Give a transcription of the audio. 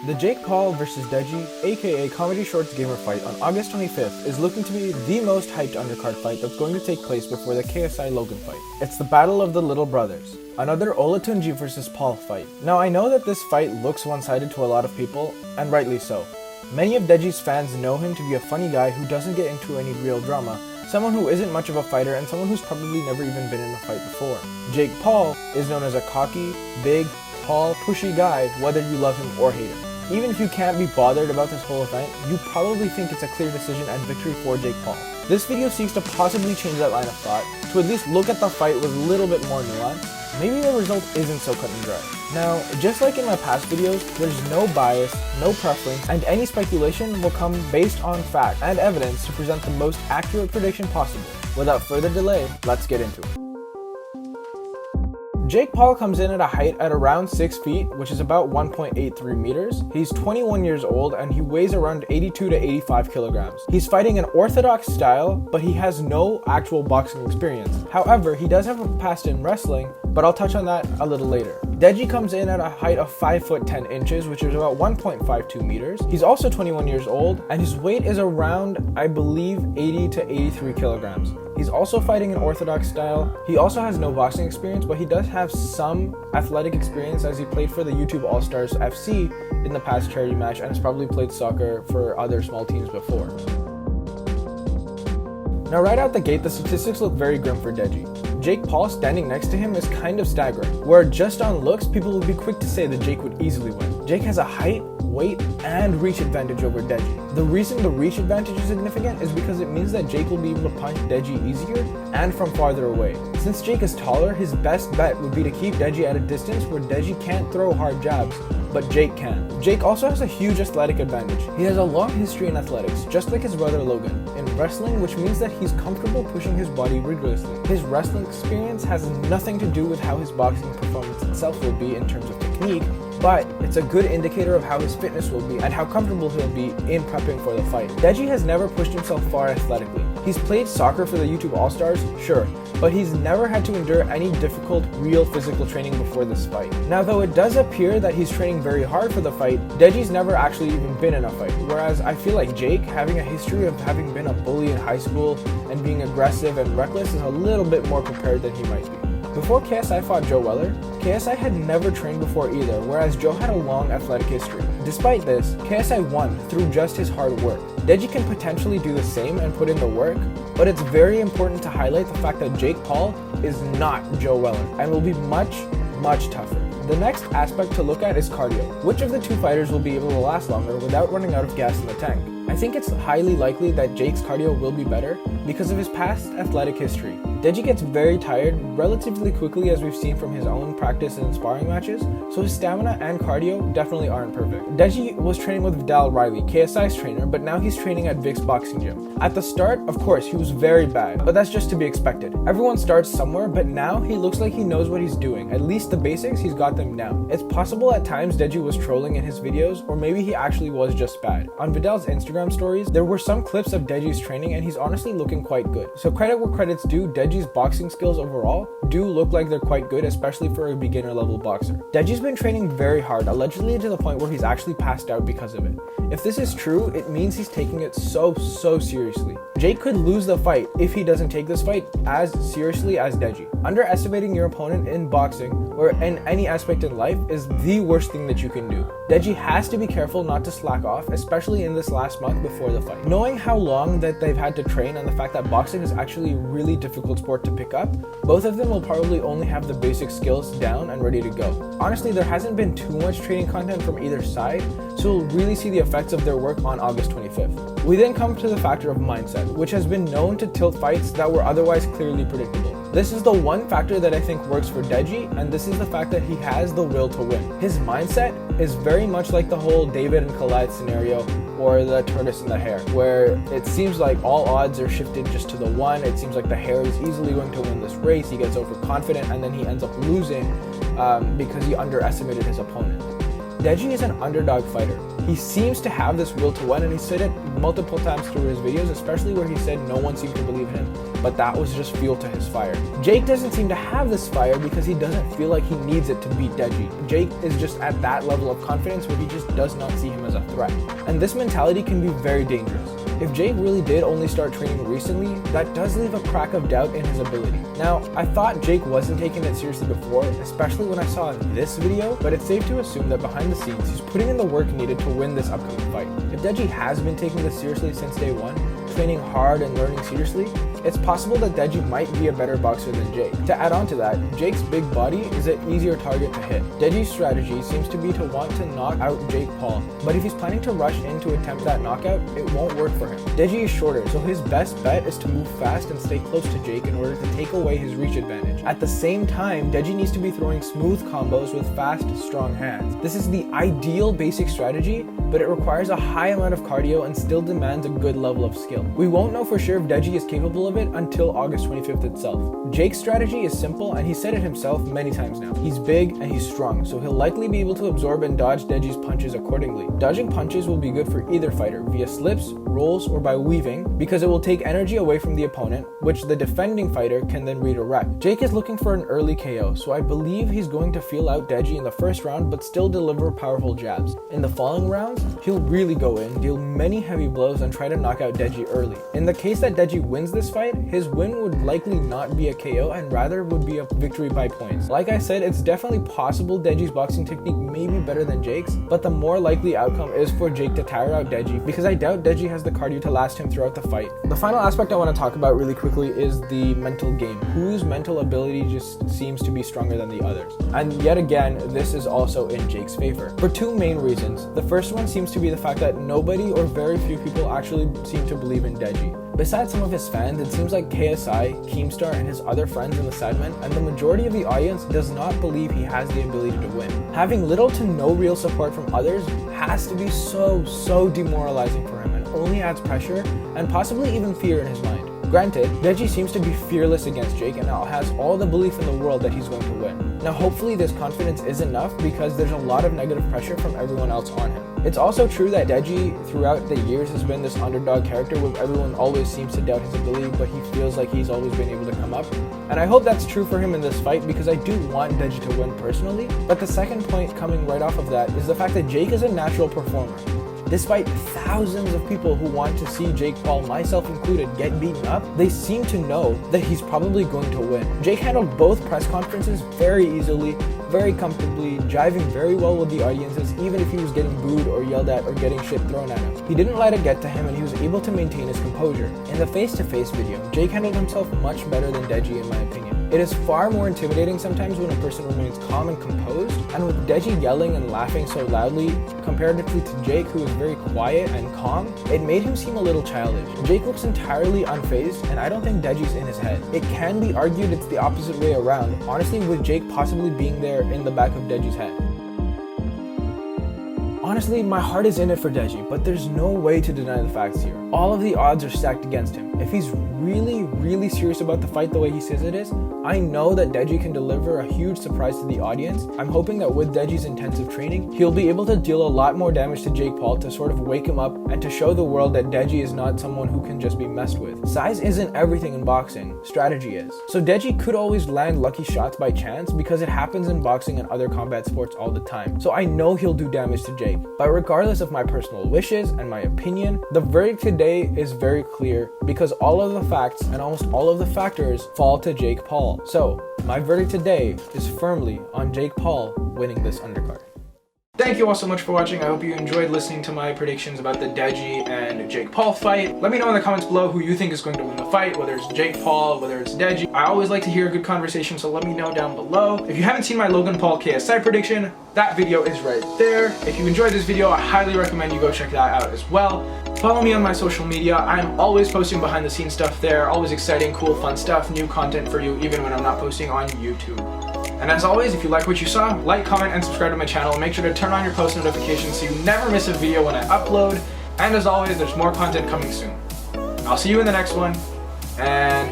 The Jake Paul vs Deji, aka Comedy Shorts Gamer fight on August 25th is looking to be the most hyped undercard fight that's going to take place before the KSI Logan fight. It's the battle of the little brothers. Another Olatunji vs Paul fight. Now I know that this fight looks one-sided to a lot of people, and rightly so. Many of Deji's fans know him to be a funny guy who doesn't get into any real drama, someone who isn't much of a fighter, and someone who's probably never even been in a fight before. Jake Paul is known as a cocky, big, tall, pushy guy, whether you love him or hate him. Even if you can't be bothered about this whole event, you probably think it's a clear decision and victory for Jake Paul. This video seeks to possibly change that line of thought, to at least look at the fight with a little bit more nuance. Maybe the result isn't so cut and dry. Now, just like in my past videos, there's no bias, no preference, and any speculation will come based on fact and evidence to present the most accurate prediction possible. Without further delay, let's get into it. Jake Paul comes in at a height at around 6 feet, which is about 1.83 meters. He's 21 years old and he weighs around 82 to 85 kilograms. He's fighting an orthodox style, but he has no actual boxing experience. However, he does have a past in wrestling, but I'll touch on that a little later. Deji comes in at a height of 5 foot 10 inches, which is about 1.52 meters. He's also 21 years old and his weight is around, I believe, 80 to 83 kilograms. He's also fighting an orthodox style. He also has no boxing experience, but he does have some athletic experience as he played for the YouTube All-Stars FC in the past charity match and has probably played soccer for other small teams before. Now right out the gate, the statistics look very grim for Deji. Jake Paul standing next to him is kind of staggering, where just on looks, people would be quick to say that Jake would easily win. Jake has a height, weight, and reach advantage over Deji. The reason the reach advantage is significant is because it means that Jake will be able to punch Deji easier and from farther away. Since Jake is taller, his best bet would be to keep Deji at a distance where Deji can't throw hard jabs, but Jake can. Jake also has a huge athletic advantage. He has a long history in athletics, just like his brother Logan, in wrestling, which means that he's comfortable pushing his body rigorously. His wrestling experience has nothing to do with how his boxing performance itself will be in terms of technique, but it's a good indicator of how his fitness will be and how comfortable he'll be in prepping for the fight. Deji has never pushed himself far athletically. He's played soccer for the YouTube All-Stars, sure, but he's never had to endure any difficult, real physical training before this fight. Now, though it does appear that he's training very hard for the fight, Deji's never actually even been in a fight, whereas I feel like Jake, having a history of having been a bully in high school and being aggressive and reckless, is a little bit more prepared than he might be. Before KSI fought Joe Weller, KSI had never trained before either, whereas Joe had a long athletic history. Despite this, KSI won through just his hard work. Deji can potentially do the same and put in the work, but it's very important to highlight the fact that Jake Paul is not Joe Weller and will be much tougher. The next aspect to look at is cardio. Which of the two fighters will be able to last longer without running out of gas in the tank? I think it's highly likely that Jake's cardio will be better because of his past athletic history. Deji gets very tired relatively quickly, as we've seen from his own practice and sparring matches, so his stamina and cardio definitely aren't perfect. Deji was training with Vidal Riley, KSI's trainer, but now he's training at Vic's boxing gym. At the start, of course, he was very bad, but that's just to be expected. Everyone starts somewhere, but now he looks like he knows what he's doing. At least the basics, he's got them down. It's possible at times Deji was trolling in his videos, or maybe he actually was just bad. On Vidal's Instagram stories, there were some clips of Deji's training and he's honestly looking quite good. So credit where credit's due, Deji's boxing skills overall do look like they're quite good, especially for a beginner level boxer. Deji's been training very hard, allegedly to the point where he's actually passed out because of it. If this is true, it means he's taking it so seriously. Jake could lose the fight if he doesn't take this fight as seriously as Deji. Underestimating your opponent in boxing or in any aspect in life is the worst thing that you can do. Deji has to be careful not to slack off, especially in this last month before the fight. Knowing how long that they've had to train and the fact that boxing is actually a really difficult sport to pick up, both of them will probably only have the basic skills down and ready to go. Honestly, there hasn't been too much training content from either side, so we'll really see the effects of their work on August 25th. We then come to the factor of mindset, which has been known to tilt fights that were otherwise clearly predictable. This is the one factor that I think works for Deji, and this is the fact that he has the will to win. His mindset is very much like the whole David and Goliath scenario, or the tortoise and the hare, where it seems like all odds are shifted just to the one. It seems like the hare is easily going to win this race. He gets overconfident and then he ends up losing because he underestimated his opponent. Deji is an underdog fighter. He seems to have this will to win, and he said it multiple times through his videos, especially where he said no one seemed to believe in him, but that was just fuel to his fire. Jake doesn't seem to have this fire because he doesn't feel like he needs it to beat Deji. Jake is just at that level of confidence where he just does not see him as a threat. And this mentality can be very dangerous. If Jake really did only start training recently, that does leave a crack of doubt in his ability. Now, I thought Jake wasn't taking it seriously before, especially when I saw this video, but it's safe to assume that behind the scenes, he's putting in the work needed to win this upcoming fight. If Deji has been taking this seriously since day one, training hard and learning seriously, it's possible that Deji might be a better boxer than Jake. To add on to that, Jake's big body is an easier target to hit. Deji's strategy seems to be to want to knock out Jake Paul, but if he's planning to rush in to attempt that knockout, it won't work for him. Deji is shorter, so his best bet is to move fast and stay close to Jake in order to take away his reach advantage. At the same time, Deji needs to be throwing smooth combos with fast, strong hands. This is the ideal basic strategy, but it requires a high amount of cardio and still demands a good level of skill. We won't know for sure if Deji is capable of it until August 25th itself. Jake's strategy is simple, and he said it himself many times now. He's big and he's strong, so he'll likely be able to absorb and dodge Deji's punches accordingly. Dodging punches will be good for either fighter via slips, rolls, or by weaving, because it will take energy away from the opponent, which the defending fighter can then redirect. Jake is looking for an early KO, so I believe he's going to feel out Deji in the first round but still deliver powerful jabs. In the following rounds, he'll really go in, deal many heavy blows, and try to knock out Deji early. In the case that Deji wins this fight, his win would likely not be a KO and rather would be a victory by points. Like I said, it's definitely possible Deji's boxing technique may be better than Jake's, but the more likely outcome is for Jake to tire out Deji, because I doubt Deji has the cardio to last him throughout the fight. The final aspect I want to talk about really quickly is the mental game. Whose mental ability just seems to be stronger than the others? And yet again, this is also in Jake's favor, for two main reasons. The first one seems to be the fact that nobody or very few people actually seem to believe in Deji. Besides some of his fans, it seems like KSI, Keemstar, and his other friends in the segment, and the majority of the audience does not believe he has the ability to win. Having little to no real support from others has to be so demoralizing for him, and only adds pressure and possibly even fear in his mind. Granted, Deji seems to be fearless against Jake and now has all the belief in the world that he's going to win. Now hopefully this confidence is enough, because there's a lot of negative pressure from everyone else on him. It's also true that Deji throughout the years has been this underdog character where everyone always seems to doubt his ability, but he feels like he's always been able to come up. And I hope that's true for him in this fight, because I do want Deji to win personally. But the second point coming right off of that is the fact that Jake is a natural performer. Despite thousands of people who want to see Jake Paul, myself included, get beaten up, they seem to know that he's probably going to win. Jake handled both press conferences very easily, very comfortably, jiving very well with the audiences, even if he was getting booed or yelled at or getting shit thrown at him. He didn't let it get to him, and he was able to maintain his composure. In the face-to-face video, Jake handled himself much better than Deji in my opinion. It is far more intimidating sometimes when a person remains calm and composed, and with Deji yelling and laughing so loudly, comparatively to Jake, who is very quiet and calm, it made him seem a little childish. Jake looks entirely unfazed, and I don't think Deji's in his head. It can be argued it's the opposite way around, honestly, with Jake possibly being there in the back of Deji's head. Honestly, my heart is in it for Deji, but there's no way to deny the facts here. All of the odds are stacked against him. If he's really serious about the fight the way he says it is, I know that Deji can deliver a huge surprise to the audience. I'm hoping that with Deji's intensive training, he'll be able to deal a lot more damage to Jake Paul to sort of wake him up and to show the world that Deji is not someone who can just be messed with. Size isn't everything in boxing, strategy is. So Deji could always land lucky shots by chance, because it happens in boxing and other combat sports all the time. So I know he'll do damage to Jake. But regardless of my personal wishes and my opinion, the verdict today is very clear, because all of the facts and almost all of the factors fall to Jake Paul. So my verdict today is firmly on Jake Paul winning this undercard. Thank you all so much for watching. I hope you enjoyed listening to my predictions about the Deji and Jake Paul fight. Let me know in the comments below who you think is going to win the fight, whether it's Jake Paul, whether it's Deji. I always like to hear a good conversation, so let me know down below. If you haven't seen my Logan Paul KSI prediction, that video is right there. If you enjoyed this video, I highly recommend you go check that out as well. Follow me on my social media. I'm always posting behind the scenes stuff there, always exciting, cool, fun stuff, new content for you, even when I'm not posting on YouTube. And as always, if you like what you saw, like, comment, and subscribe to my channel. Make sure to turn on your post notifications so you never miss a video when I upload. And as always, there's more content coming soon. I'll see you in the next one, and